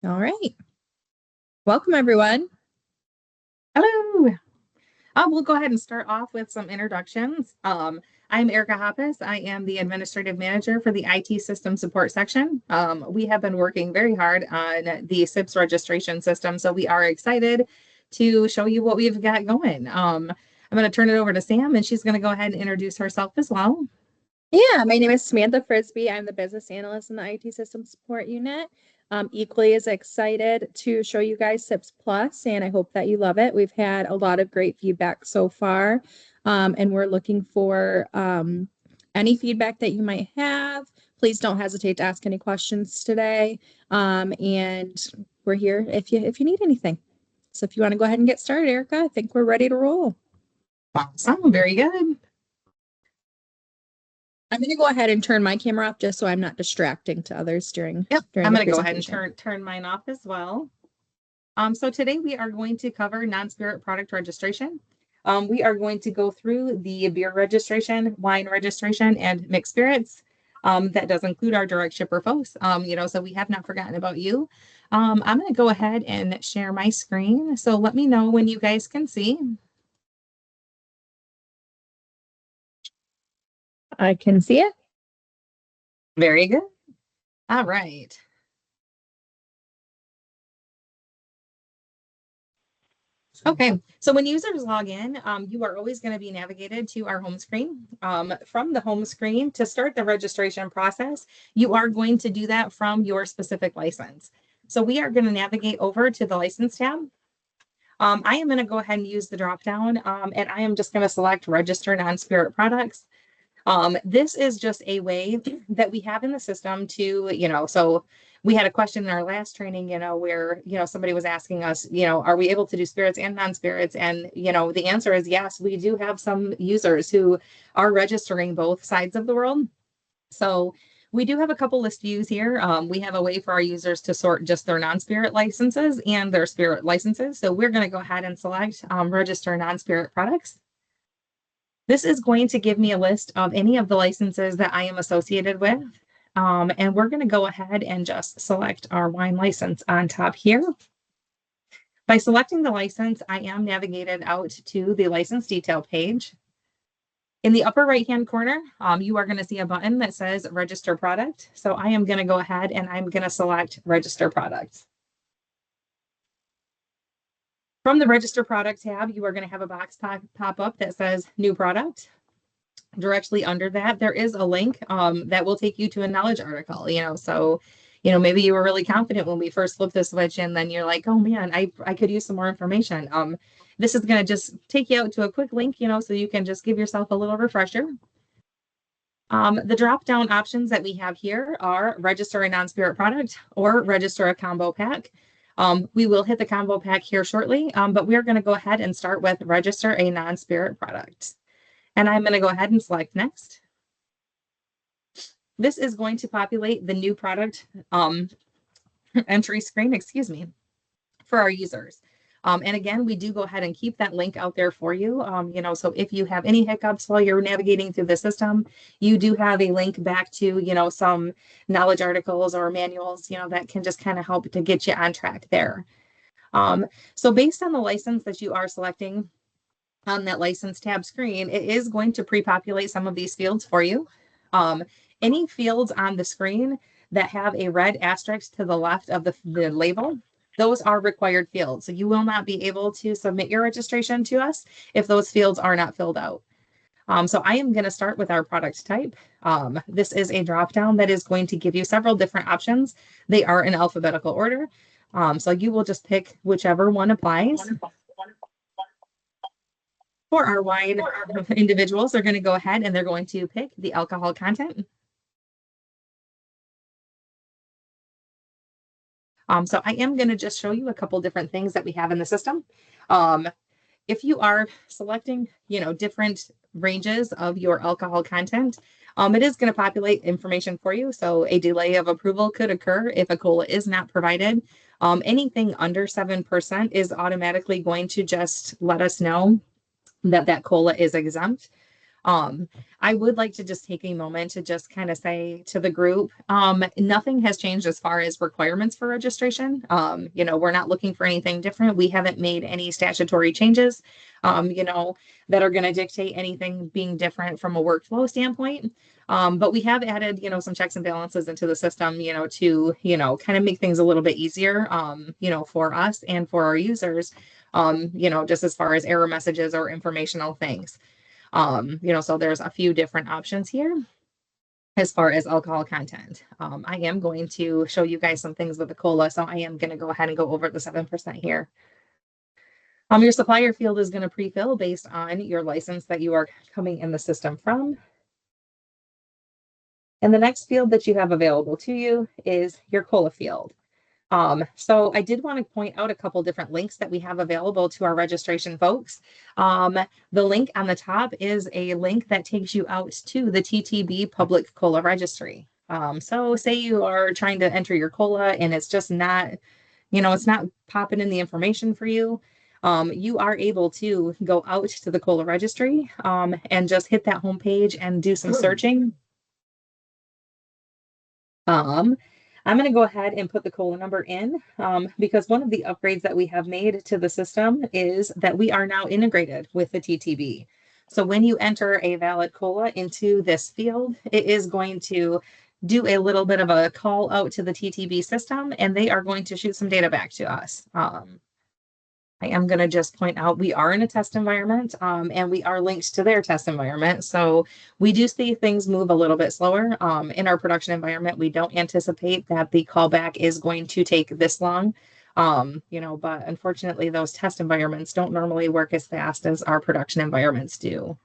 All right. Welcome, everyone. Hello. We'll go ahead and start off with some introductions. I'm Erica Hoppus. I am the Administrative Manager for the IT System Support section. We have been working very hard on the SIPS registration system, so we are excited to show you what we've got going. I'm going to turn it over to Sam, and she's going to go ahead and introduce herself as well. Yeah, my name is Samantha Frisbee. I'm the business analyst in the IT System Support Unit. Equally as excited to show you guys SIPS Plus, and I hope that you love it. We've had a lot of great feedback so far, and we're looking for any feedback that you might have. Please don't hesitate to ask any questions today, and we're here if you need anything. So if you want to go ahead and get started, Erica, I think we're ready to roll. Awesome. Very good. I'm going to go ahead and turn my camera off just so I'm not distracting to others during. Yep. during I'm the going to go ahead and presentation. turn mine off as well. So today we are going to cover non-spirit product registration. We are going to go through the beer registration, wine registration, and mixed spirits. That does include our direct shipper folks, so we have not forgotten about you. I'm going to go ahead and share my screen. So let me know when you guys can see. I can see it. Very good. All right. Okay, so when users log in, you are always going to be navigated to our home screen. From the home screen, to start the registration process, you are going to do that from your specific license. So we are going to navigate over to the license tab. I am going to go ahead and use the drop down, and I am just going to select register non-spirit products. This is just a way that we have in the system to, so we had a question in our last training, where, somebody was asking us, are we able to do spirits and non-spirits? And, the answer is yes, we do have some users who are registering both sides of the world. So we do have a couple list views here. We have a way for our users to sort just their non-spirit licenses and their spirit licenses. So we're going to go ahead and select register non-spirit products. This is going to give me a list of any of the licenses that I am associated with. And we're going to go ahead and just select our wine license on top here. By selecting the license, I am navigated out to the license detail page. In the upper right-hand corner, you are going to see a button that says register product. So I am going to go ahead and I'm going to select register product. From the register product tab, you are going to have a box pop up that says new product. Directly under that, there is a link that will take you to a knowledge article, so, maybe you were really confident when we first flipped the switch and then you're like, oh man, I could use some more information. This is going to just take you out to a quick link, so you can just give yourself a little refresher. The drop down options that we have here are register a non-spirit product or register a combo pack. We will hit the combo pack here shortly, but we're going to go ahead and start with register a non-spirit product. And I'm going to go ahead and select next. This is going to populate the new product entry screen, for our users. And again, we do go ahead and keep that link out there for you. So if you have any hiccups while you're navigating through the system, you do have a link back to, some knowledge articles or manuals, that can just kind of help to get you on track there. So based on the license that you are selecting on that license tab screen, it is going to pre-populate some of these fields for you. Any fields on the screen that have a red asterisk to the left of the label, those are required fields. So you will not be able to submit your registration to us if those fields are not filled out. So I am going to start with our product type. This is a dropdown that is going to give you several different options. They are in alphabetical order. So you will just pick whichever one applies. For our wine individuals, they're going to go ahead and they're going to pick the alcohol content. So I am going to just show you a couple different things that we have in the system. If you are selecting, different ranges of your alcohol content, it is going to populate information for you. So a delay of approval could occur if a COLA is not provided. Anything under 7% is automatically going to just let us know that COLA is exempt. I would like to just take a moment to just kind of say to the group, nothing has changed as far as requirements for registration. We're not looking for anything different. We haven't made any statutory changes, that are going to dictate anything being different from a workflow standpoint. But we have added, some checks and balances into the system, to, kind of make things a little bit easier, for us and for our users, just as far as error messages or informational things. So there's a few different options here as far as alcohol content. I am going to show you guys some things with the cola. So I am going to go ahead and go over the 7% here. Your supplier field is going to pre-fill based on your license that you are coming in the system from. And the next field that you have available to you is your cola field. So I did want to point out a couple different links that we have available to our registration folks. The link on the top is a link that takes you out to the TTB Public Cola Registry. So say you are trying to enter your cola and it's just not, it's not popping in the information for you. You are able to go out to the cola registry and just hit that homepage and do some searching. I'm going to go ahead and put the cola number in because one of the upgrades that we have made to the system is that we are now integrated with the TTB. So when you enter a valid cola into this field, it is going to do a little bit of a call out to the TTB system, and they are going to shoot some data back to us. I am going to just point out we are in a test environment and we are linked to their test environment. So we do see things move a little bit slower. In our production environment, we don't anticipate that the callback is going to take this long. But unfortunately, those test environments don't normally work as fast as our production environments do.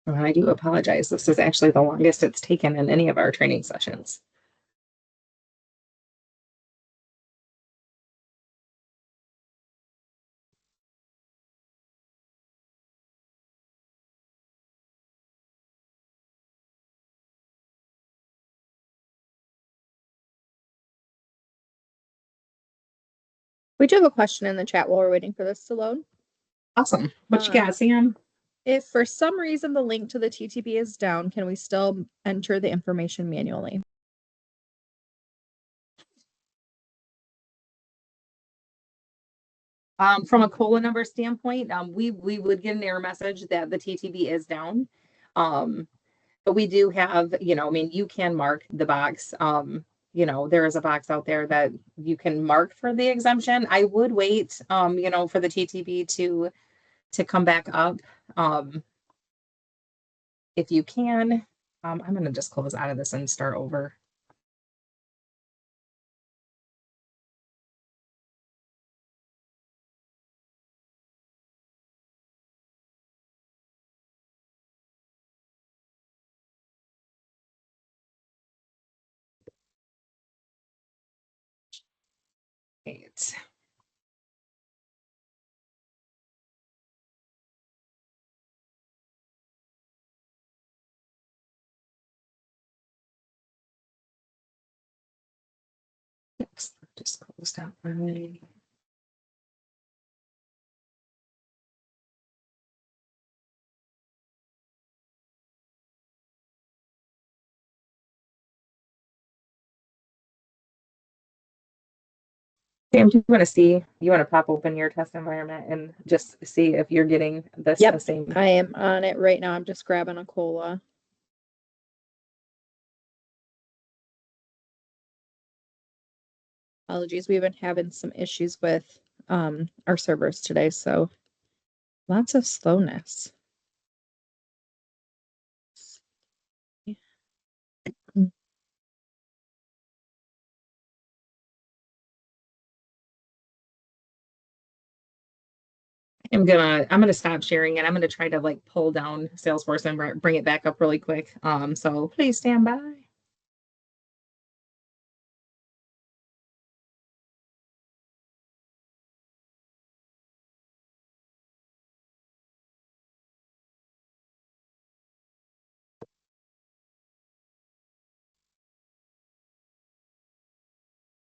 I do apologize. This is actually the longest it's taken in any of our training sessions. We do have a question in the chat while we're waiting for this to load. Awesome. What you got, Sam? If for some reason the link to the TTB is down, can we still enter the information manually? From a cola number standpoint, we would get an error message that the TTB is down. But we do have, you can mark the box. There is a box out there that you can mark for the exemption. I would wait, for the TTB to come back up. If you can, I'm going to just close out of this and start over. Right. Oops, just closed out my. Sam, do you want to pop open your test environment and just see if you're getting this the same? I am on it right now. I'm just grabbing a cola. Apologies, we've been having some issues with our servers today, so lots of slowness. I'm gonna stop sharing it. I'm gonna try to like pull down Salesforce and bring it back up really quick. So please stand by.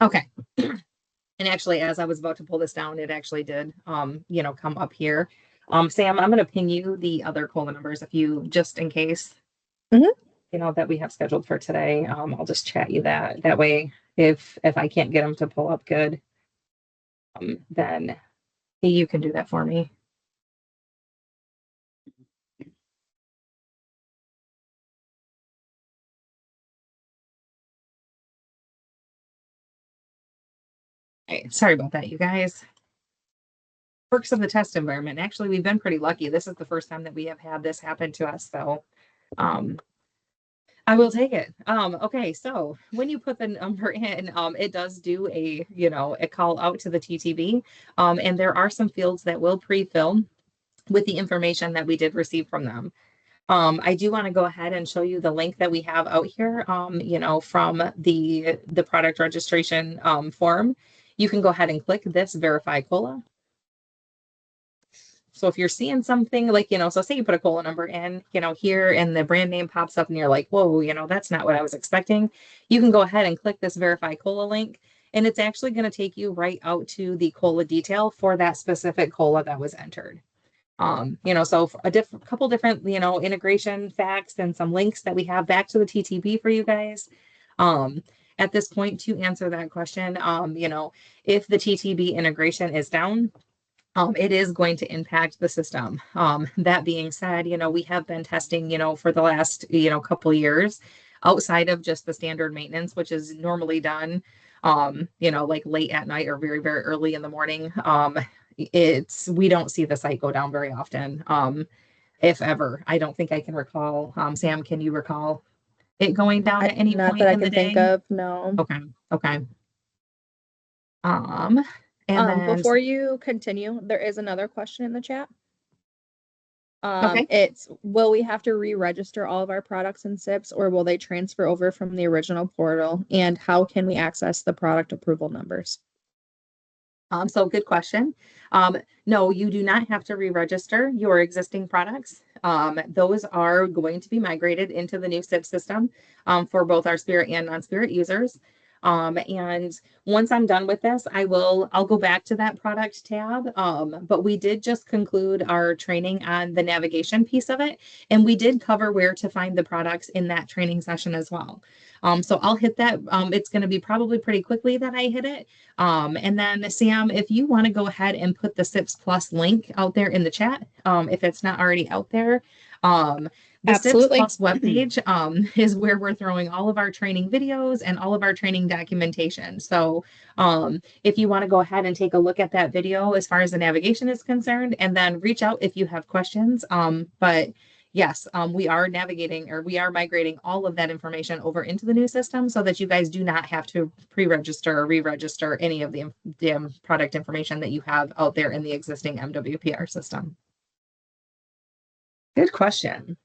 Okay. And actually, as I was about to pull this down, it actually did, come up here. Sam, I'm going to ping you the other COLA numbers if you, just in case, Mhm. that we have scheduled for today. I'll just chat you that. That way, if I can't get them to pull up good, then you can do that for me. Hey, sorry about that, you guys. Perks of the test environment. Actually, we've been pretty lucky. This is the first time that we have had this happen to us, so um, I will take it. Okay, so when you put the number in, it does do a call out to the TTB. And there are some fields that will pre-fill with the information that we did receive from them. I do want to go ahead and show you the link that we have out here, from the product registration form. You can go ahead and click this verify COLA. So if you're seeing something like, so say you put a COLA number in, here and the brand name pops up and you're like, whoa, that's not what I was expecting. You can go ahead and click this verify COLA link. And it's actually going to take you right out to the COLA detail for that specific COLA that was entered. So couple different, integration facts and some links that we have back to the TTB for you guys. At this point, to answer that question, if the TTB integration is down, it is going to impact the system. That being said, we have been testing, for the last, couple years outside of just the standard maintenance, which is normally done, like late at night or very, very early in the morning. We don't see the site go down very often, if ever. I don't think I can recall. Sam, can you recall it going down at any Not point that I in the can think day? of, no. Okay. Okay. And then, Before you continue, there is another question in the chat. okay. It's, will we have to re-register all of our products in SIPS, or will they transfer over from the original portal? And how can we access the product approval numbers? So good question. No, you do not have to re-register your existing products. Those are going to be migrated into the new SIP system for both our Spirit and non-Spirit users. And once I'm done with this, I'll go back to that product tab. But we did just conclude our training on the navigation piece of it. And we did cover where to find the products in that training session as well. So I'll hit that. It's going to be probably pretty quickly that I hit it. And then Sam, if you want to go ahead and put the SIPS Plus link out there in the chat, if it's not already out there, the Absolutely. SIPS Plus webpage is where we're throwing all of our training videos and all of our training documentation. So if you want to go ahead and take a look at that video as far as the navigation is concerned, and then reach out if you have questions. But yes, we are migrating all of that information over into the new system so that you guys do not have to pre-register or re-register any of the product information that you have out there in the existing MWPR system. Good question.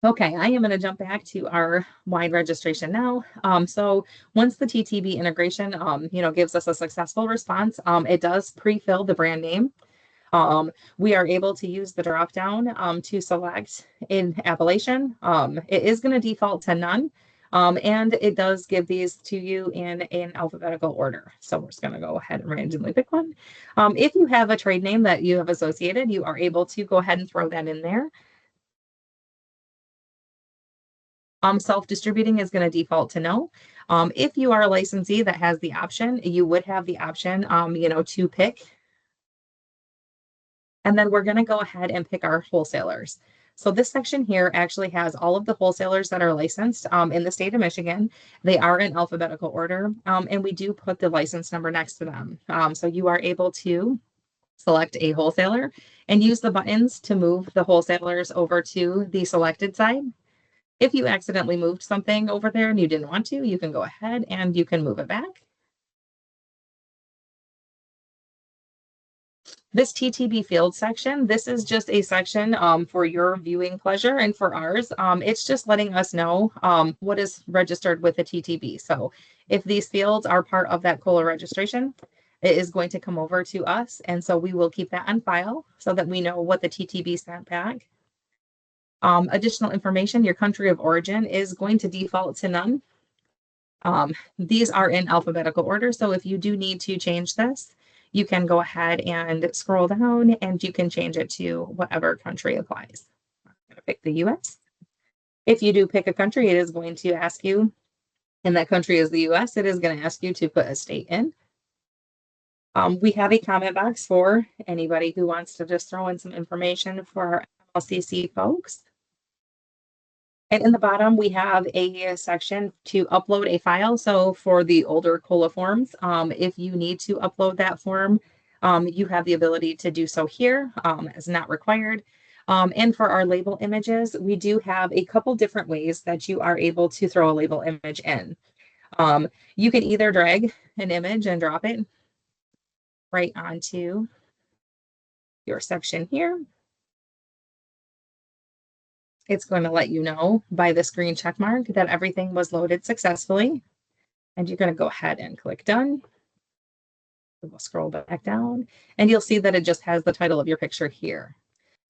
Okay, I am going to jump back to our wide registration now. So once the TTB integration, gives us a successful response, it does pre-fill the brand name. We are able to use the drop down to select in Appalachian. It is going to default to none. And it does give these to you in an alphabetical order. So we're just going to go ahead and randomly pick one. If you have a trade name that you have associated, you are able to go ahead and throw that in there. Self-distributing is going to default to no. If you are a licensee that has the option, you would have the option, to pick. And then we're going to go ahead and pick our wholesalers. So this section here actually has all of the wholesalers that are licensed in the state of Michigan. They are in alphabetical order, and we do put the license number next to them. So you are able to select a wholesaler and use the buttons to move the wholesalers over to the selected side. If you accidentally moved something over there and you didn't want to, you can go ahead and you can move it back. This TTB field section, this is just a section for your viewing pleasure and for ours. It's just letting us know what is registered with the TTB. So if these fields are part of that COLA registration, it is going to come over to us. And so we will keep that on file so that we know what the TTB sent back. Additional information, your country of origin is going to default to none. These are in alphabetical order. So if you do need to change this, you can go ahead and scroll down and you can change it to whatever country applies. I'm going to pick the US. If you do pick a country, it is going to ask you, and that country is the US, it is going to ask you to put a state in. We have a comment box for anybody who wants to just throw in some information for our MLCC folks. And in the bottom, we have a section to upload a file. So for the older COLA forms, if you need to upload that form, you have the ability to do so here, as not required. And for our label images, we do have a couple different ways that you are able to throw a label image in. You can either drag an image and drop it right onto your section here. It's going to let you know by this green check mark that everything was loaded successfully. And you're going to go ahead and click done. We'll scroll back down and you'll see that it just has the title of your picture here.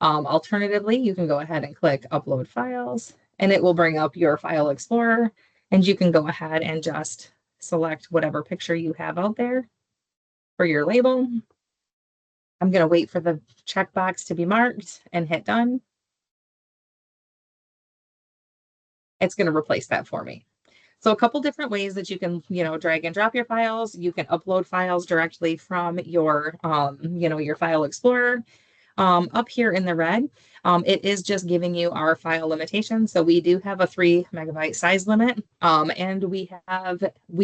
Alternatively, you can go ahead and click upload files and it will bring up your file explorer and you can go ahead and just select whatever picture you have out there for your label. I'm going to wait for the checkbox to be marked and hit done. It's going to replace that for me. So a couple different ways that you can, drag and drop your files. You can upload files directly from your, your file explorer. Up here in the red, it is just giving you our file limitation. So we do have a 3 megabyte size limit, and we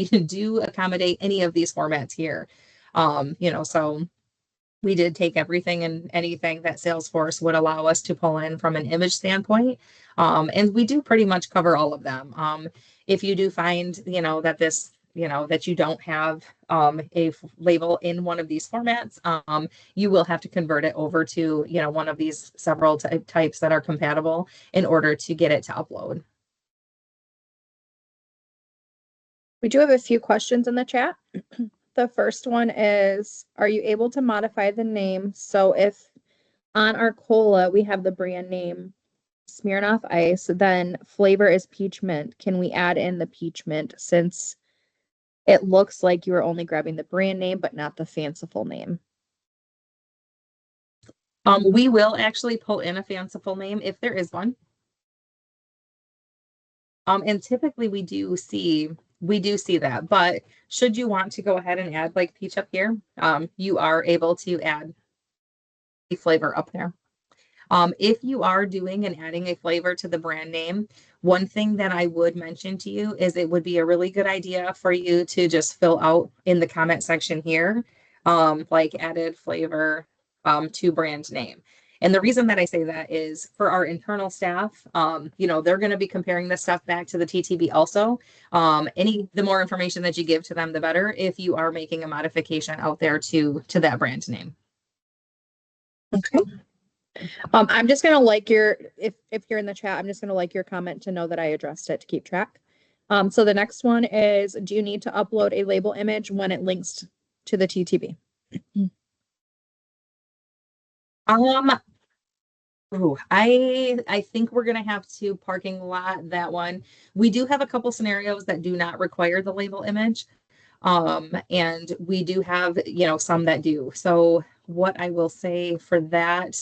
do accommodate any of these formats here. So we did take everything and anything that Salesforce would allow us to pull in from an image standpoint. And we do pretty much cover all of them. If you do find, that this, that you don't have a label in one of these formats, you will have to convert it over to, one of these several types that are compatible in order to get it to upload. We do have a few questions in the chat. The first one is, are you able to modify the name? So if on our cola, we have the brand name Smirnoff Ice, then flavor is peach mint. Can we add in the peach mint since it looks like you are only grabbing the brand name, but not the fanciful name? We will actually pull in a fanciful name if there is one. And typically we do see that, but should you want to go ahead and add like peach up here, you are able to add a flavor up there. If you are doing and adding a flavor to the brand name, one thing that I would mention to you is it would be a really good idea for you to just fill out in the comment section here, like added flavor to brand name. And the reason that I say that is for our internal staff, they're going to be comparing this stuff back to the TTB also. The more information that you give to them, the better if you are making a modification out there to that brand name. Okay. I'm just going to like if you're in the chat, I'm just going to like your comment to know that I addressed it to keep track. So the next one is, do you need to upload a label image when it links to the TTB? I think we're going to have to parking lot that one. We do have a couple scenarios that do not require the label image. And we do have, some that do. So what I will say for that,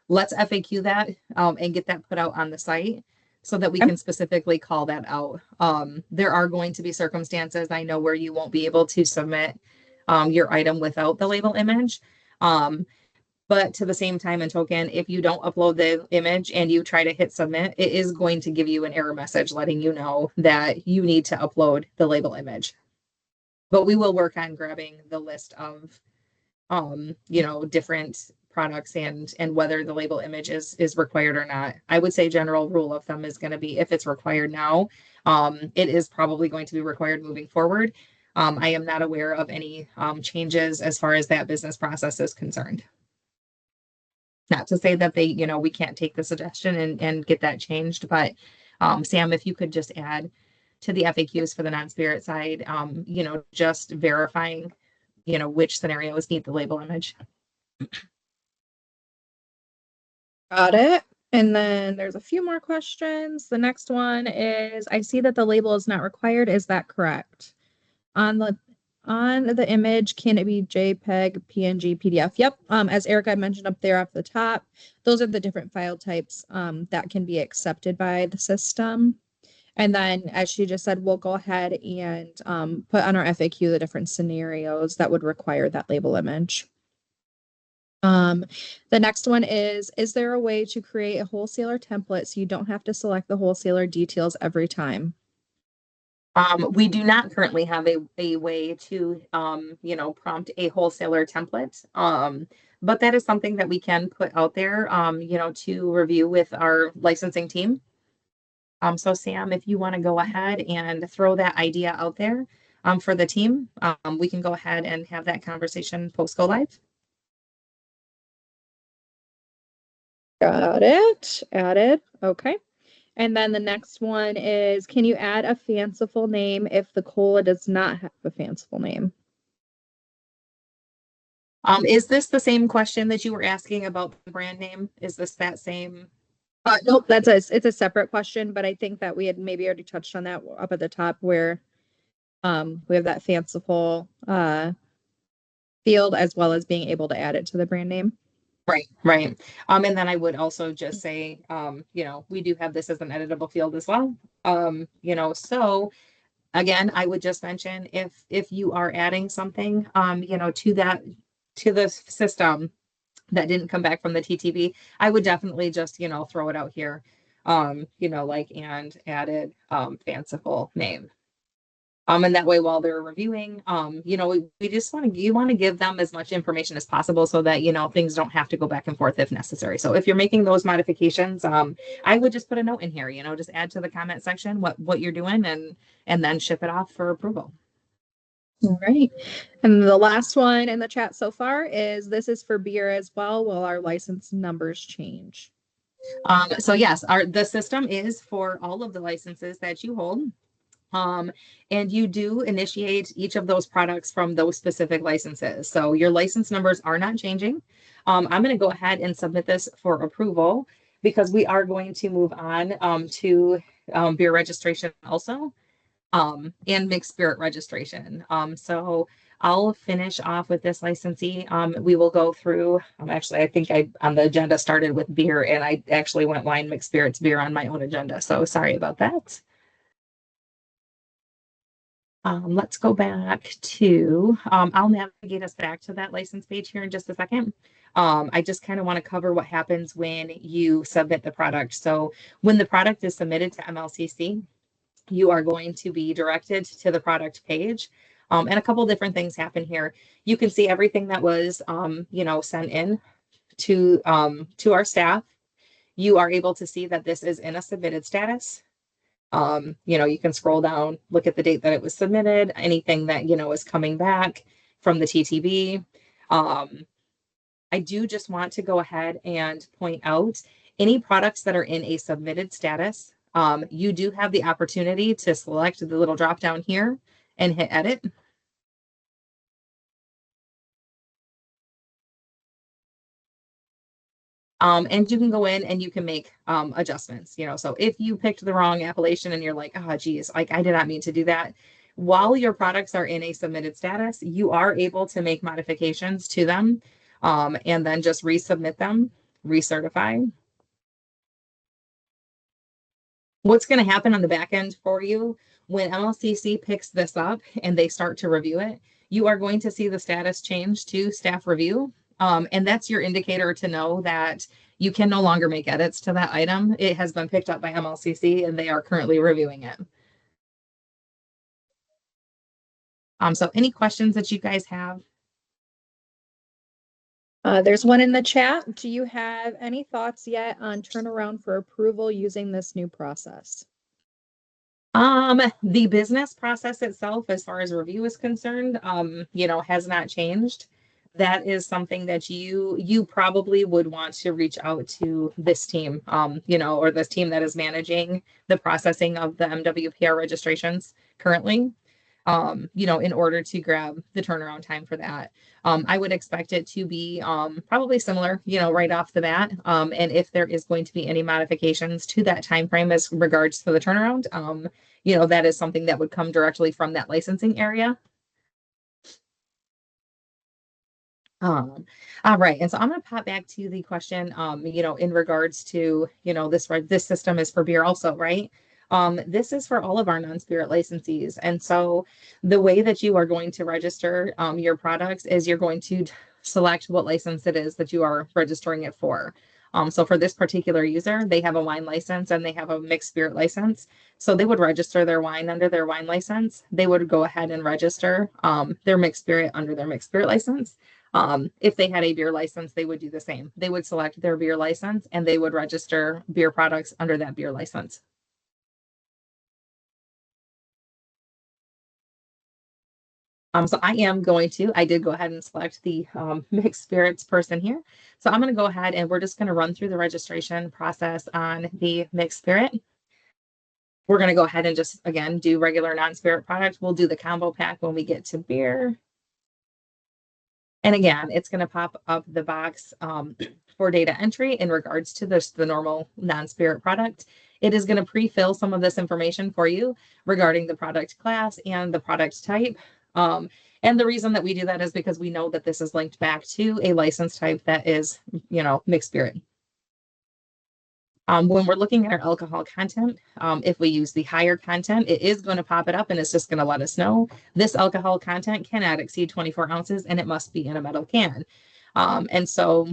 let's FAQ that and get that put out on the site so that we can specifically call that out. There are going to be circumstances, I know, where you won't be able to submit your item without the label image. But to the same time and token, if you don't upload the image and you try to hit submit, it is going to give you an error message letting you know that you need to upload the label image. But we will work on grabbing the list of, different products and whether the label image is required or not. I would say general rule of thumb is going to be if it's required now, it is probably going to be required moving forward. I am not aware of any changes as far as that business process is concerned. Not to say that they, we can't take the suggestion and get that changed, but Sam, if you could just add to the FAQs for the non-spirit side, just verifying, which scenarios need the label image. Got it. And then there's a few more questions. The next one is, I see that the label is not required. Is that correct? On the image, can it be JPEG, PNG, PDF? Yep. As Erica mentioned up there off the top, those are the different file types that can be accepted by the system. And then, as she just said, we'll go ahead and put on our FAQ the different scenarios that would require that label image. The next one is there a way to create a wholesaler template so you don't have to select the wholesaler details every time? We do not currently have a way to, prompt a wholesaler template. But that is something that we can put out there, to review with our licensing team. So Sam, if you want to go ahead and throw that idea out there, for the team, we can go ahead and have that conversation post go live. Got it. Added. Okay. And then the next one is, can you add a fanciful name if the cola does not have a fanciful name? Is this the same question that you were asking about the brand name? Is this that same? Nope, it's a separate question, but I think that we had maybe already touched on that up at the top where we have that fanciful field as well as being able to add it to the brand name. Right, right. And then I would also just say, we do have this as an editable field as well. So again, I would just mention if you are adding something, to the system that didn't come back from the TTB, I would definitely just, throw it out here, and added fanciful name. And that way, while they're reviewing, we just you want to give them as much information as possible so that, things don't have to go back and forth if necessary. So if you're making those modifications, I would just put a note in here, just add to the comment section what you're doing and then ship it off for approval. All right. And the last one in the chat so far is, this is for beer as well. Will our license numbers change? So yes, the system is for all of the licenses that you hold. And you do initiate each of those products from those specific licenses. So your license numbers are not changing. I'm going to go ahead and submit this for approval because we are going to move on to beer registration also, and mixed spirit registration. So I'll finish off with this licensee. We will go through, actually, I think I on the agenda started with beer and I actually went wine, mixed spirits, beer on my own agenda. So sorry about that. Let's go back to, I'll navigate us back to that license page here in just a second. I just kind of want to cover what happens when you submit the product. So when the product is submitted to MLCC, you are going to be directed to the product page. And a couple different things happen here. You can see everything that was, sent in to our staff. You are able to see that this is in a submitted status. You can scroll down, look at the date that it was submitted, anything that, is coming back from the TTB. I do just want to go ahead and point out any products that are in a submitted status. You do have the opportunity to select the little drop down here and hit edit. And you can go in and you can make adjustments, so if you picked the wrong appellation and you're like, oh, geez, like I did not mean to do that. While your products are in a submitted status, you are able to make modifications to them, and then just resubmit them, recertify. What's going to happen on the back end for you when MLCC picks this up and they start to review it, you are going to see the status change to staff review. And that's your indicator to know that you can no longer make edits to that item. It has been picked up by MLCC and they are currently reviewing it. So any questions that you guys have? There's one in the chat. Do you have any thoughts yet on turnaround for approval using this new process? The business process itself, as far as review is concerned, has not changed. That is something that you probably would want to reach out to this team, or this team that is managing the processing of the MWPR registrations currently, in order to grab the turnaround time for that. I would expect it to be probably similar, right off the bat. And if there is going to be any modifications to that time frame as regards to the turnaround, that is something that would come directly from that licensing area. All right. And so I'm going to pop back to the question, in regards to, this system is for beer also, right? This is for all of our non-spirit licensees. And so the way that you are going to register your products is you're going to select what license it is that you are registering it for. So for this particular user, they have a wine license and they have a mixed spirit license. So they would register their wine under their wine license. They would go ahead and register their mixed spirit under their mixed spirit license. If they had a beer license, they would do the same. They would select their beer license and they would register beer products under that beer license. So I did go ahead and select the mixed spirits person here. So I'm going to go ahead and we're just going to run through the registration process on the mixed spirit. We're going to go ahead and just, again, do regular non-spirit products. We'll do the combo pack when we get to beer. And again, it's going to pop up the box for data entry in regards to the normal non-spirit product. It is going to pre-fill some of this information for you regarding the product class and the product type. And the reason that we do that is because we know that this is linked back to a license type that is, mixed spirit. When we're looking at our alcohol content, if we use the higher content, it is going to pop it up and it's just going to let us know this alcohol content cannot exceed 24 ounces and it must be in a metal can. And so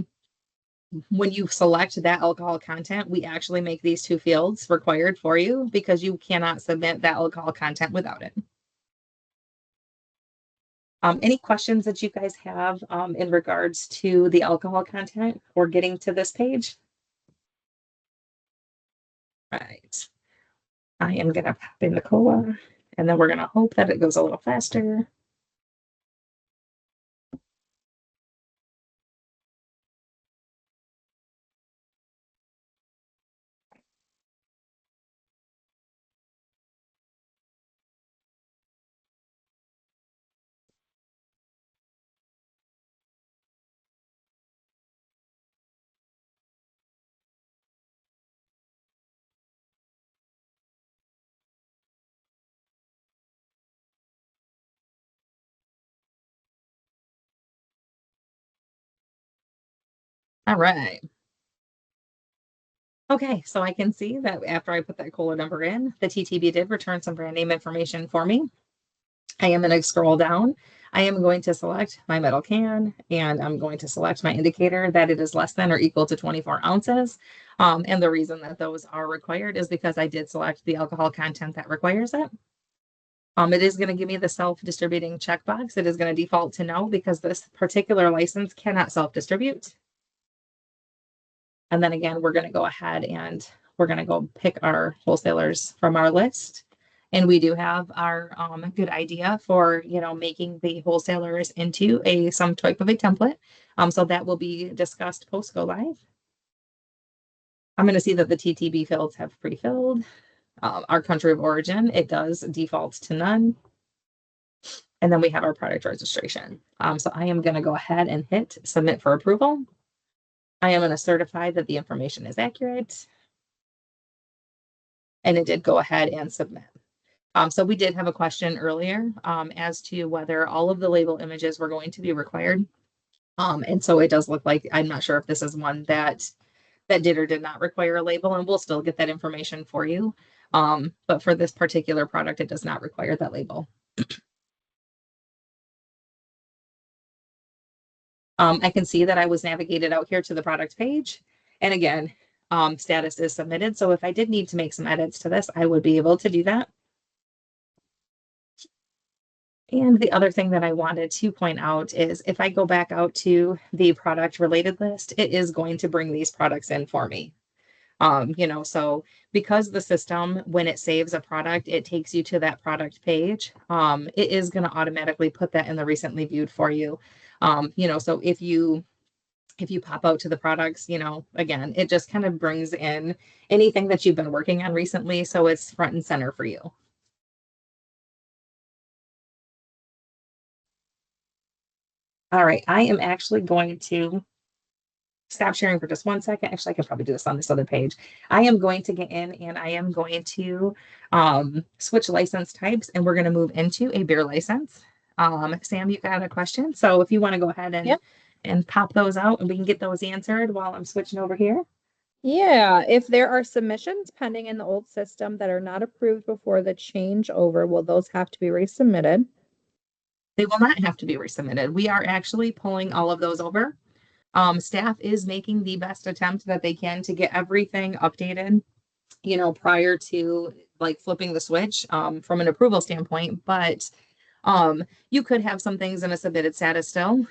when you select that alcohol content, we actually make these two fields required for you because you cannot submit that alcohol content without it. Any questions that you guys have in regards to the alcohol content or getting to this page? Right. I am going to pop in the cola and then we're going to hope that it goes a little faster. All right. Okay, so I can see that after I put that cola number in, the TTB did return some brand name information for me. I am going to scroll down. I am going to select my metal can and I'm going to select my indicator that it is less than or equal to 24 ounces. And the reason that those are required is because I did select the alcohol content that requires it. It is going to give me the self-distributing checkbox. It is going to default to no because this particular license cannot self-distribute. And then again, we're going to go ahead and we're going to go pick our wholesalers from our list. And we do have our good idea for, making the wholesalers into some type of a template. So that will be discussed post go live. I'm going to see that the TTB fields have pre-filled. Our country of origin, it does default to none. And then we have our product registration. So I am going to go ahead and hit submit for approval. I am going to certify that the information is accurate. And it did go ahead and submit. So we did have a question earlier as to whether all of the label images were going to be required. And so it does look like, I'm not sure if this is one that did or did not require a label, and we'll still get that information for you. But for this particular product, it does not require that label. I can see that I was navigated out here to the product page. And again, status is submitted. So if I did need to make some edits to this, I would be able to do that. And the other thing that I wanted to point out is if I go back out to the product related list, it is going to bring these products in for me. So because the system, when it saves a product, it takes you to that product page. It is going to automatically put that in the recently viewed for you. So if you pop out to the products, again, it just kind of brings in anything that you've been working on recently. So it's front and center for you. All right. I am actually going to stop sharing for just 1 second. Actually, I can probably do this on this other page. I am going to get in and I am going to switch license types and we're going to move into a beer license. Sam, you got a question? So if you want to go ahead and pop those out and we can get those answered while I'm switching over here. Yeah, if there are submissions pending in the old system that are not approved before the changeover, will those have to be resubmitted? They will not have to be resubmitted. We are actually pulling all of those over. Staff is making the best attempt that they can to get everything updated, prior to like flipping the switch from an approval standpoint. But you could have some things in a submitted status still.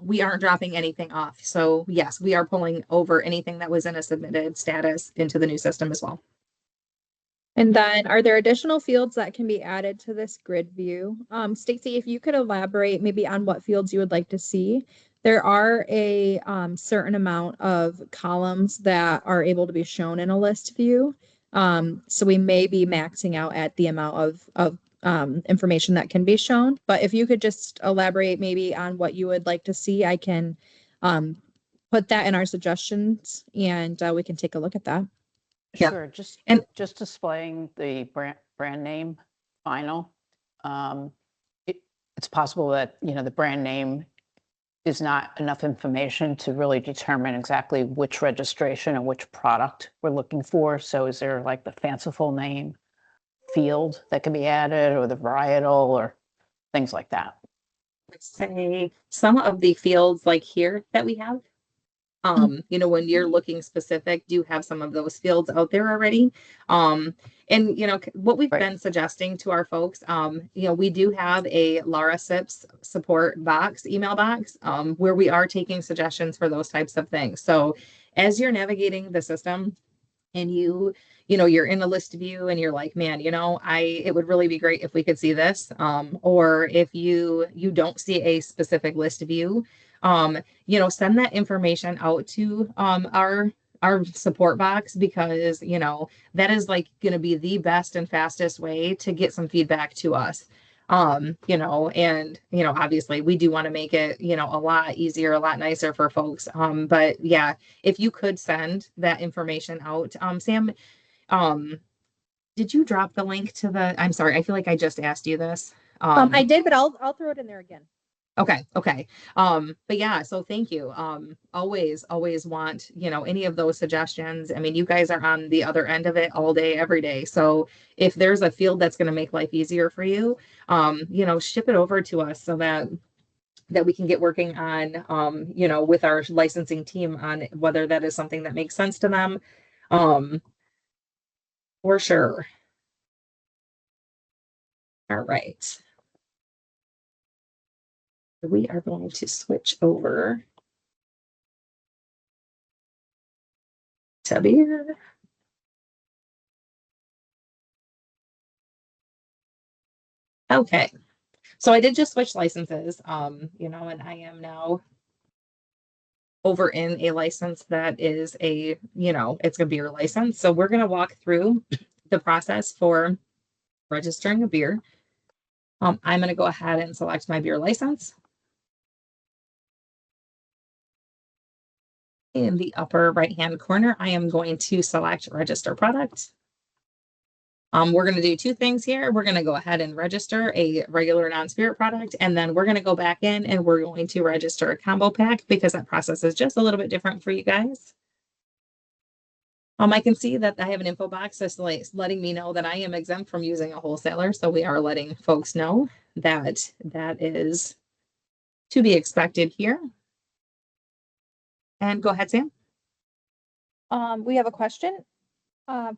We aren't dropping anything off. So yes, we are pulling over anything that was in a submitted status into the new system as well. And then are there additional fields that can be added to this grid view? Stacy, if you could elaborate maybe on what fields you would like to see. There are a certain amount of columns that are able to be shown in a list view. So we may be maxing out at the amount of information that can be shown. But if you could just elaborate maybe on what you would like to see, I can put that in our suggestions and we can take a look at that. Yeah. Sure, just And displaying the brand name final. It's possible that, the brand name is not enough information to really determine exactly which registration and which product we're looking for. So is there like the fanciful name field that can be added, or the varietal, or things like that? say some of the fields like here that we have, when you're looking specific, do have some of those fields out there already. And what we've Right. been suggesting to our folks, we do have a Lara SIPS support box, email box, where we are taking suggestions for those types of things. So as you're navigating the system and you're in a list view and you're like, man, it would really be great if we could see this. Or if you don't see a specific list view, send that information out to our support box, because that is like going to be the best and fastest way to get some feedback to us. Obviously we do want to make it, a lot easier, a lot nicer for folks. But yeah, if you could send that information out. Sam, did you drop the link to I'm sorry, I feel like I just asked you this. I did, but I'll throw it in there again. Okay. But yeah, so thank you. Always want, any of those suggestions. I mean, you guys are on the other end of it all day, every day. So if there's a field that's going to make life easier for you, ship it over to us so that we can get working on, with our licensing team on whether that is something that makes sense to them. For sure. All right. We are going to switch over to beer. Okay. So I did just switch licenses, and I am now over in a license that is it's a beer license. So we're going to walk through the process for registering a beer. I'm going to go ahead and select my beer license. In the upper right-hand corner, I am going to select register product. We're going to do two things here. We're going to go ahead and register a regular non-spirit product, and then we're going to go back in and we're going to register a combo pack, because that process is just a little bit different for you guys. I can see that I have an info box that's letting me know that I am exempt from using a wholesaler. So we are letting folks know that that is to be expected here. And go ahead, Sam. We have a question.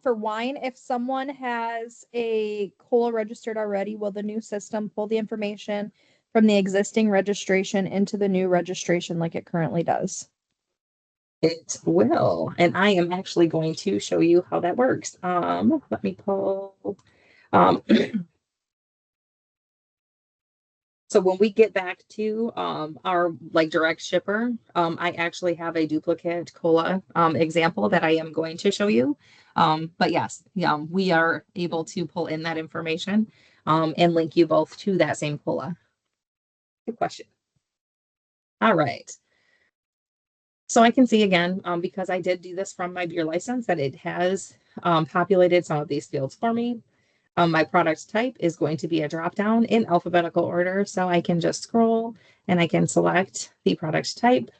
For wine, if someone has a COLA registered already, will the new system pull the information from the existing registration into the new registration like it currently does? It will. And I am actually going to show you how that works. Let me pull. Um, so when we get back to our like direct shipper, I actually have a duplicate cola example that I am going to show you. But yes, yeah, we are able to pull in that information and link you both to that same cola. Good question. All right. So I can see again, because I did do this from my beer license, that it has populated some of these fields for me. My product type is going to be a drop down in alphabetical order. So I can just scroll and I can select the product type.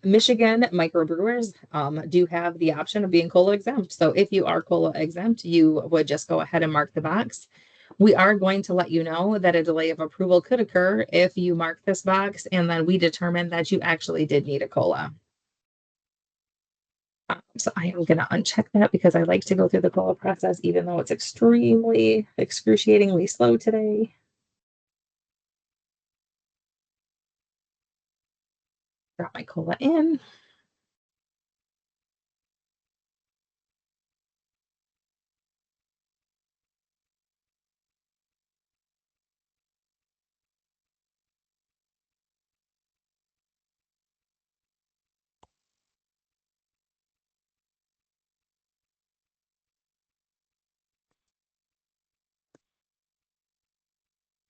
Michigan microbrewers do have the option of being cola exempt. So if you are cola exempt, you would just go ahead and mark the box. We are going to let you know that a delay of approval could occur if you mark this box and then we determine that you actually did need a cola. So I am going to uncheck that because I like to go through the cola process, even though it's extremely, excruciatingly slow today. Drop my cola in.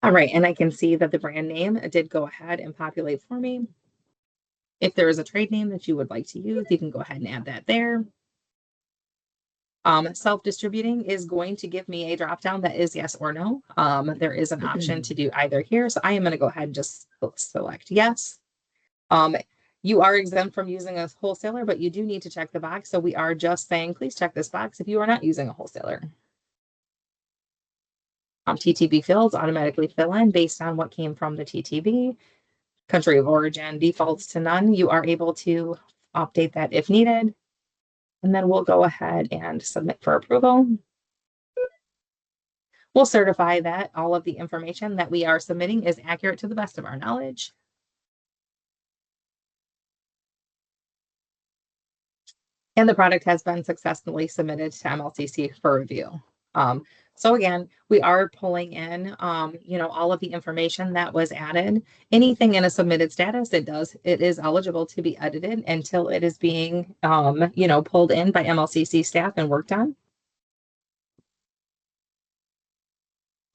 All right, and I can see that the brand name did go ahead and populate for me. If there is a trade name that you would like to use, you can go ahead and add that there. Self-distributing is going to give me a drop down that is yes or no. There is an option to do either here. So I am going to go ahead and just select yes. You are exempt from using a wholesaler, but you do need to check the box. So we are just saying, please check this box if you are not using a wholesaler. TTB fields automatically fill in based on what came from the TTB. Country of origin defaults to none. You are able to update that if needed. And then we'll go ahead and submit for approval. We'll certify that all of the information that we are submitting is accurate to the best of our knowledge. And the product has been successfully submitted to MLCC for review. So again, we are pulling in, all of the information that was added. Anything in a submitted status, it is eligible to be edited until it is being, pulled in by MLCC staff and worked on.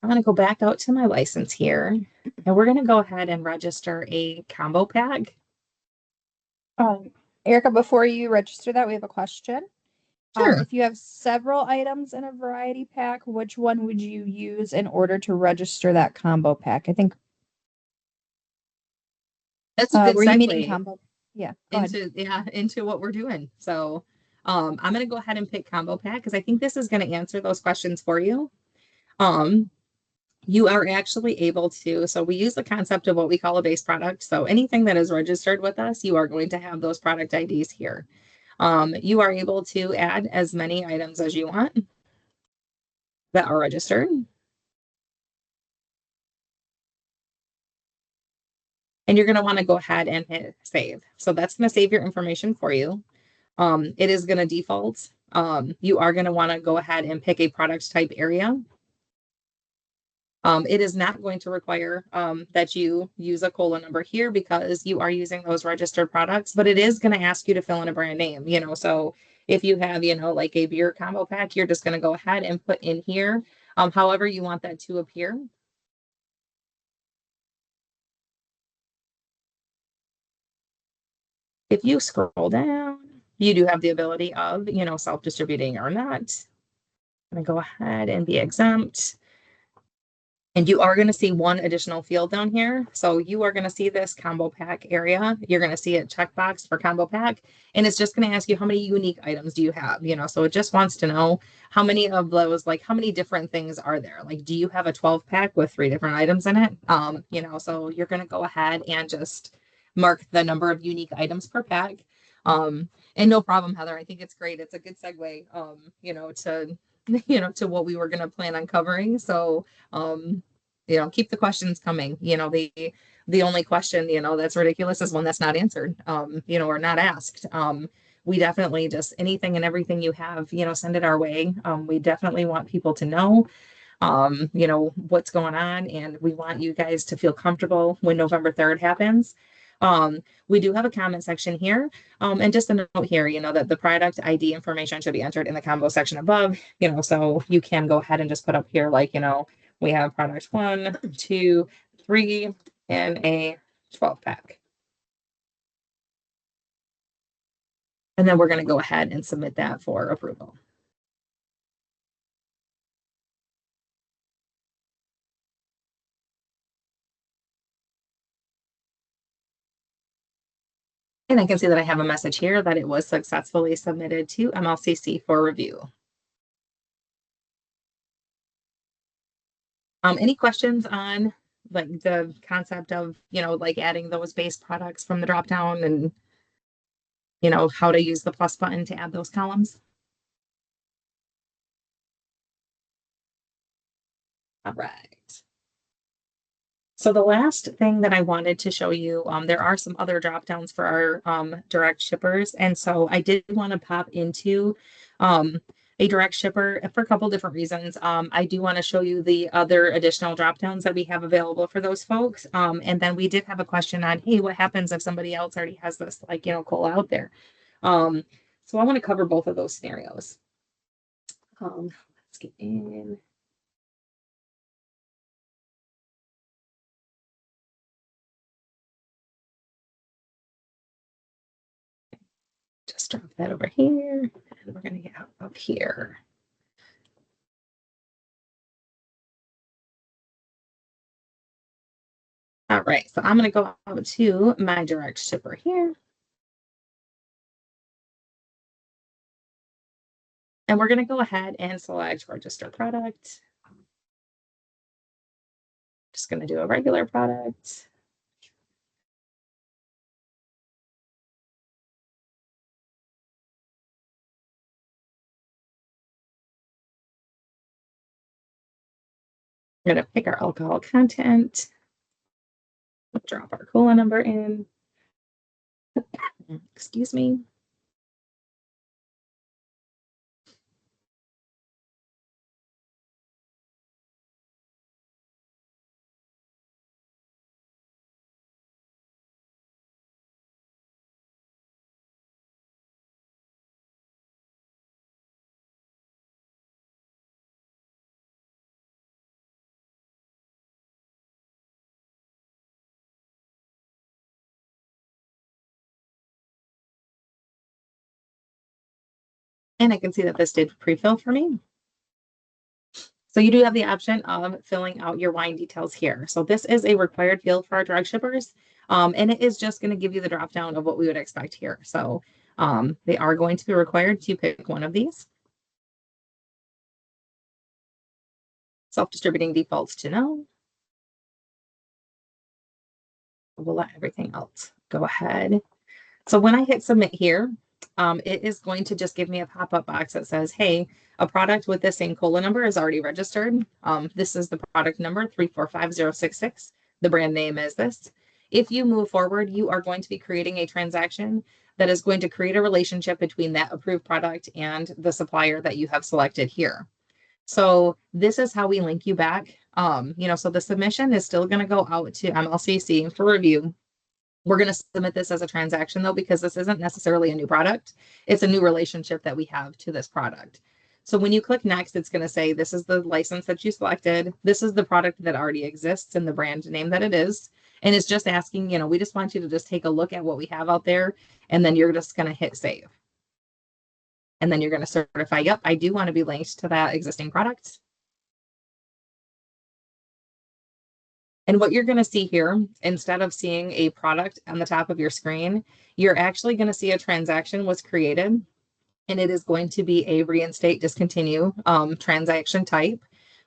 I'm going to go back out to my license here, and we're going to go ahead and register a combo pack. Erica, before you register that, we have a question. Sure. If you have several items in a variety pack, which one would you use in order to register that combo pack? I think. That's a good were you meaning segue combo? Yeah. Go ahead. into what we're doing. So I'm going to go ahead and pick combo pack because I think this is going to answer those questions for you. You are actually able to, so we use the concept of what we call a base product. So anything that is registered with us, you are going to have those product IDs here. You are able to add as many items as you want that are registered. And you're going to want to go ahead and hit save. So that's going to save your information for you. It is going to default. You are going to want to go ahead and pick a product type area. It is not going to require that you use a cola number here because you are using those registered products, but it is going to ask you to fill in a brand name, so if you have, like a beer combo pack, you're just going to go ahead and put in here, however you want that to appear. If you scroll down, you do have the ability of, self-distributing or not. I'm going to go ahead and be exempt. And you are going to see one additional field down here. So you are going to see this combo pack area. You're going to see a checkbox for combo pack. And it's just going to ask you how many unique items do you have? So it just wants to know how many of those, like how many different things are there? Like, do you have a 12 pack with 3 different items in it? So you're going to go ahead and just mark the number of unique items per pack. And no problem, Heather. I think it's great. It's a good segue, to what we were going to plan on covering. So, keep the questions coming. The only question, that's ridiculous is one that's not answered, or not asked. We definitely just anything and everything you have, send it our way. We definitely want people to know, what's going on, and we want you guys to feel comfortable when November 3rd happens. We do have a comment section here. And just a note here, that the product ID information should be entered in the combo section above, so you can go ahead and just put up here, like, we have product 1, 2, 3 in a 12 pack. And then we're going to go ahead and submit that for approval. And I can see that I have a message here that it was successfully submitted to MLCC for review. Any questions on like the concept of, like adding those base products from the drop down and, how to use the plus button to add those columns? All right. So the last thing that I wanted to show you, there are some other drop downs for our direct shippers. And so I did want to pop into a direct shipper for a couple different reasons. I do want to show you the other additional drop downs that we have available for those folks. And then we did have a question on, hey, what happens if somebody else already has this, like, cola out there? So I want to cover both of those scenarios. Let's get in. Just drop that over here, and we're going to get up here. All right, so I'm going to go out to my direct shipper here. And we're going to go ahead and select register product. Just going to do a regular product. We're going to pick our alcohol content. We'll drop our cola number in. Excuse me. And I can see that this did pre-fill for me. So you do have the option of filling out your wine details here. So this is a required field for our direct shippers. And it is just going to give you the drop down of what we would expect here. So they are going to be required to pick one of these. Self-distributing defaults to no. We'll let everything else go ahead. So when I hit submit here, it is going to just give me a pop-up box that says, hey, a product with the same cola number is already registered. This is the product number 345066. The brand name is this. If you move forward, you are going to be creating a transaction that is going to create a relationship between that approved product and the supplier that you have selected here. So this is how we link you back. So the submission is still going to go out to MLCC for review. We're going to submit this as a transaction though, because this isn't necessarily a new product. It's a new relationship that we have to this product. So when you click next, it's going to say, this is the license that you selected. This is the product that already exists and the brand name that it is. And it's just asking, we just want you to just take a look at what we have out there. And then you're just going to hit save. And then you're going to certify, yep, I do want to be linked to that existing product. And what you're going to see here, instead of seeing a product on the top of your screen, you're actually going to see a transaction was created, and it is going to be a reinstate discontinue transaction type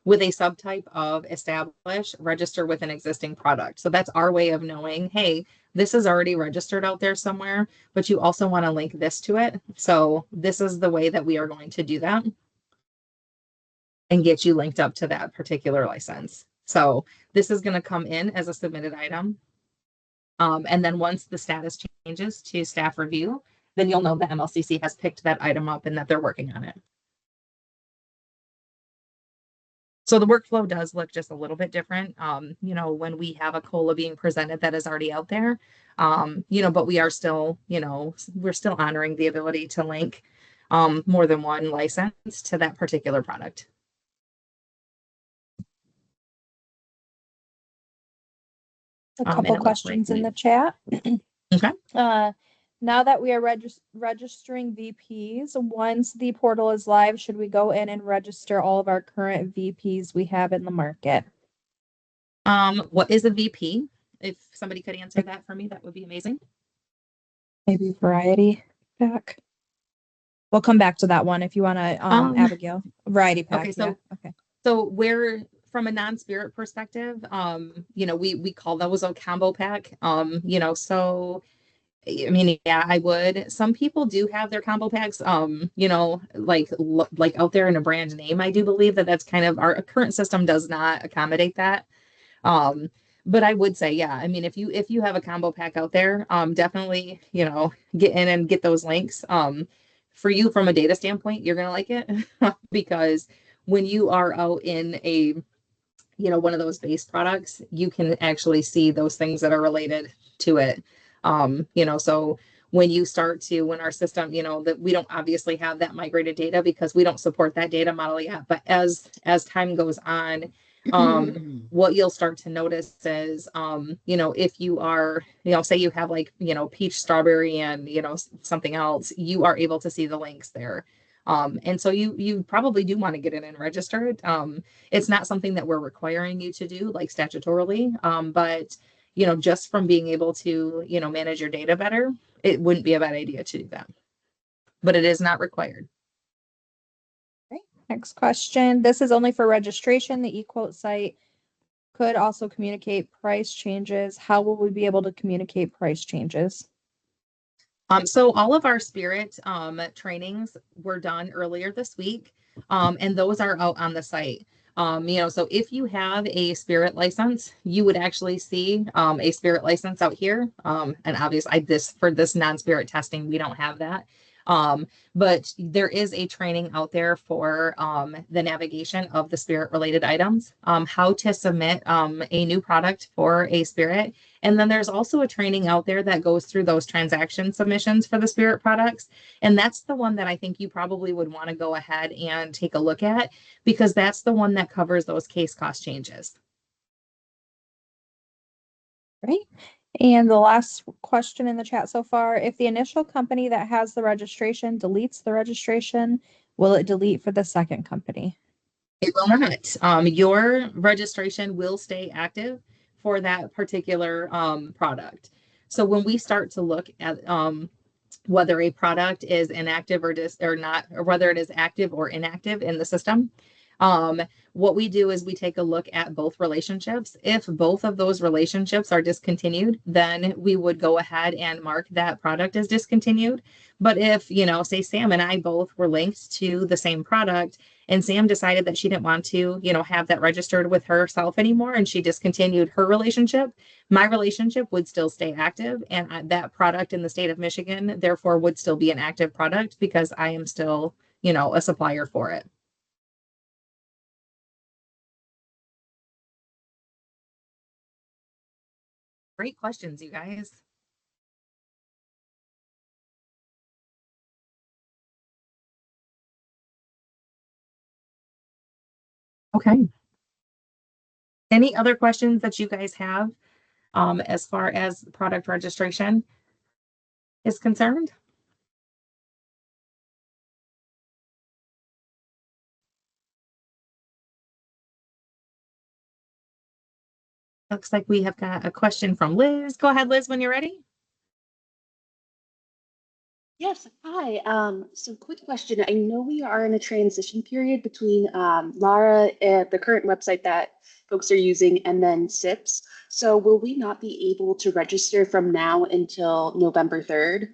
with a subtype of establish register with an existing product. So that's our way of knowing, hey, this is already registered out there somewhere, but you also want to link this to it. So this is the way that we are going to do that and get you linked up to that particular license. So this is going to come in as a submitted item. And then once the status changes to staff review, then you'll know that MLCC has picked that item up and that they're working on it. So the workflow does look just a little bit different, when we have a COLA being presented that is already out there, but we are still, we're still honoring the ability to link more than one license to that particular product. A couple questions in the chat. Okay. Now that we are registering VPs, once the portal is live, should we go in and register all of our current VPs we have in the market? What is a VP? If somebody could answer that for me, that would be amazing. Maybe variety pack. We'll come back to that one if you want to, Abigail. Variety pack. Okay, so okay. So we're from a non-spirit perspective, we call those a combo pack. So I mean, yeah, I would. Some people do have their combo packs, like out there in a brand name. I do believe that that's kind of our current system does not accommodate that. But I would say, yeah, I mean, if you have a combo pack out there, definitely, get in and get those links. For you from a data standpoint, you're gonna like it because when you are out in a, one of those base products, you can actually see those things that are related to it. So when you start to, when our system, that we don't obviously have that migrated data because we don't support that data model yet, but as time goes on, what you'll start to notice is, if you are, say you have like, peach, strawberry, and, something else, you are able to see the links there. And so you probably do want to get it and register it. It's not something that we're requiring you to do like statutorily, but just from being able to, manage your data better, it wouldn't be a bad idea to do that. But it is not required. Great. Next question. This is only for registration. The eQuote site could also communicate price changes. How will we be able to communicate price changes? So all of our spirit trainings were done earlier this week, and those are out on the site. So if you have a spirit license, you would actually see a spirit license out here. And obviously, for this non-spirit testing, we don't have that. But there is a training out there for the navigation of the spirit related items, how to submit a new product for a spirit. And then there's also a training out there that goes through those transaction submissions for the spirit products. And that's the one that I think you probably would want to go ahead and take a look at, because that's the one that covers those case cost changes. Great. And the last question in the chat so far, if the initial company that has the registration deletes the registration, will it delete for the second company? It will not. Your registration will stay active for that particular product. So when we start to look at whether a product is inactive or not, or whether it is active or inactive in the system, what we do is we take a look at both relationships. If both of those relationships are discontinued, then we would go ahead and mark that product as discontinued. But if, say Sam and I both were linked to the same product, and Sam decided that she didn't want to, have that registered with herself anymore, and she discontinued her relationship, my relationship would still stay active, and that product in the state of Michigan, therefore, would still be an active product because I am still, a supplier for it. Great questions, you guys. Okay. Any other questions that you guys have as far as product registration is concerned? Looks like we have got a question from Liz. Go ahead, Liz, when you're ready. Yes, hi. So quick question. I know we are in a transition period between Lara and the current website that folks are using and then SIPS. So will we not be able to register from now until November 3rd?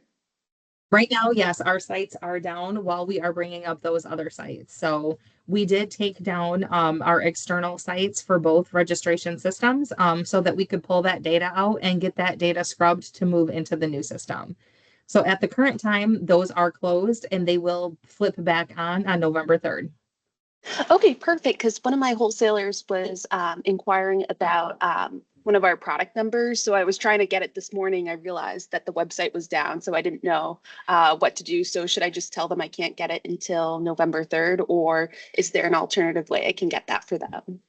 Right now, yes, our sites are down while we are bringing up those other sites. So we did take down our external sites for both registration systems so that we could pull that data out and get that data scrubbed to move into the new system. So at the current time, those are closed and they will flip back on November 3rd. Okay, perfect. Because one of my wholesalers was inquiring about one of our product numbers. So I was trying to get it this morning. I realized that the website was down, so I didn't know what to do. So should I just tell them I can't get it until November 3rd, or is there an alternative way I can get that for them?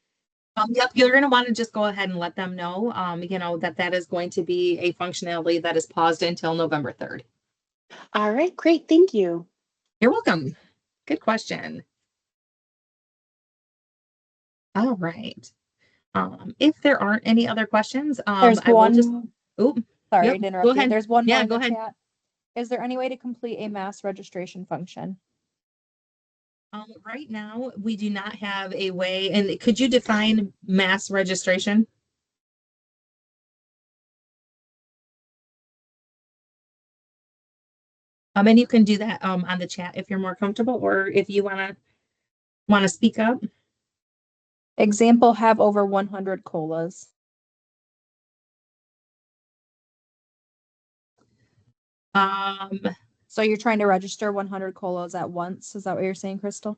Yep, you're going to want to just go ahead and let them know, that is going to be a functionality that is paused until November 3rd. All right, great. Thank you. You're welcome. Good question. All right. If there aren't any other questions, There's I will just, one, oh, sorry yep, to interrupt go you. ahead. There's one more Yeah, in go the ahead. chat. Is there any way to complete a mass registration function? Right now, we do not have a way, and could you define mass registration? And you can do that on the chat if you're more comfortable, or if you wanna speak up. Example, have over 100 colas. Um, So you're trying to register 100 colas at once? Is that what you're saying, Crystal?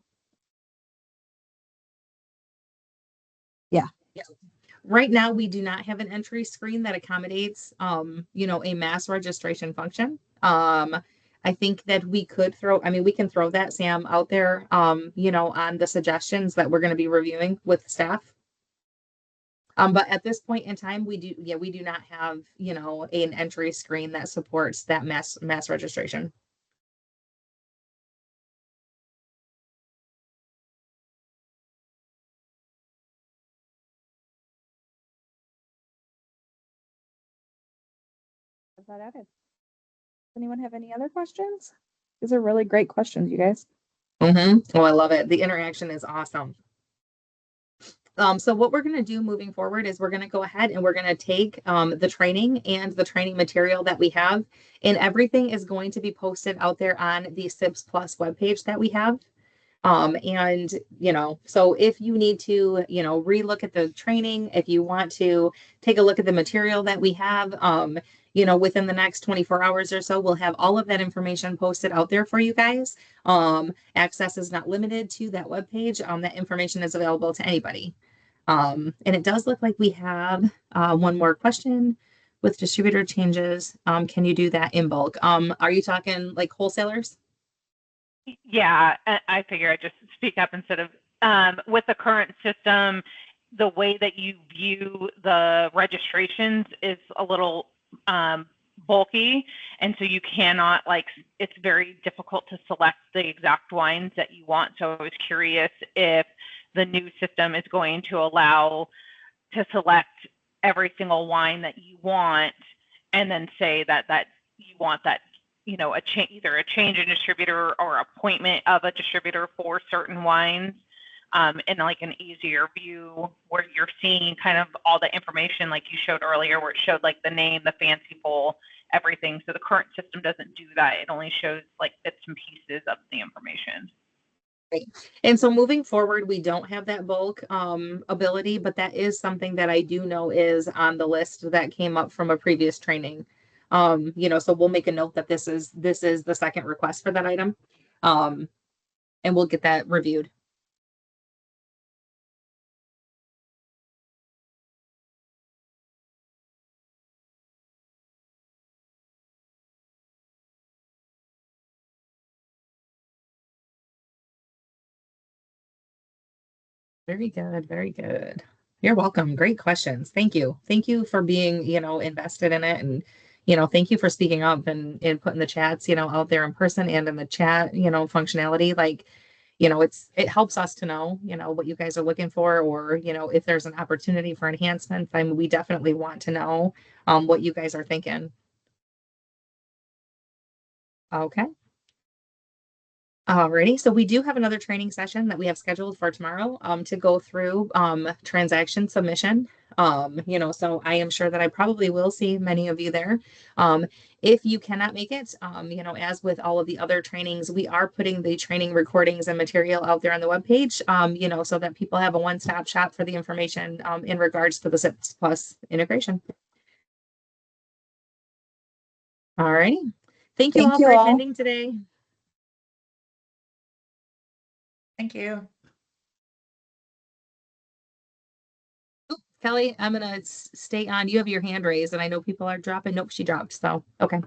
Yeah. Right now, we do not have an entry screen that accommodates, a mass registration function. I think that we could we can throw that, Sam, out there, on the suggestions that we're going to be reviewing with staff. But at this point in time, we do not have, an entry screen that supports that mass registration. Is that added? Does anyone have any other questions? These are really great questions, you guys. Oh, I love it. The interaction is awesome. So what we're going to do moving forward is we're going to go ahead and we're going to take the training and the training material that we have, and everything is going to be posted out there on the SIPS Plus webpage that we have. So if you need to, relook at the training, if you want to take a look at the material that we have, within the next 24 hours or so, we'll have all of that information posted out there for you guys. Access is not limited to that webpage. That information is available to anybody. And it does look like we have one more question with distributor changes. Can you do that in bulk? Are you talking like wholesalers? Yeah, I figure I just speak up instead of with the current system, the way that you view the registrations is a little bulky, and so you cannot it's very difficult to select the exact wines that you want. So I was curious if the new system is going to allow to select every single wine that you want, and then say that you want that, either a change in distributor or appointment of a distributor for certain wines, in like an easier view where you're seeing kind of all the information like you showed earlier, where it showed like the name, the fancy full, everything. So the current system doesn't do that. It only shows like bits and pieces of the information. Right. And so moving forward, we don't have that bulk ability, but that is something that I do know is on the list that came up from a previous training. So we'll make a note that this is the second request for that item. And we'll get that reviewed. Very good. Very good. You're welcome. Great questions. Thank you. Thank you for being, invested in it. And, thank you for speaking up and putting the chats, out there in person and in the chat, functionality. Like, it helps us to know, what you guys are looking for, or, if there's an opportunity for enhancement. I mean, we definitely want to know what you guys are thinking. Okay. Alrighty, so we do have another training session that we have scheduled for tomorrow to go through transaction submission. So I am sure that I probably will see many of you there. If you cannot make it, as with all of the other trainings, we are putting the training recordings and material out there on the webpage, so that people have a one-stop shop for the information in regards to the SIPS Plus integration. All righty. Thank you all for attending today. Thank you. Kelly, I'm going to stay on. You have your hand raised, and I know people are dropping. Nope, she dropped. So, okay.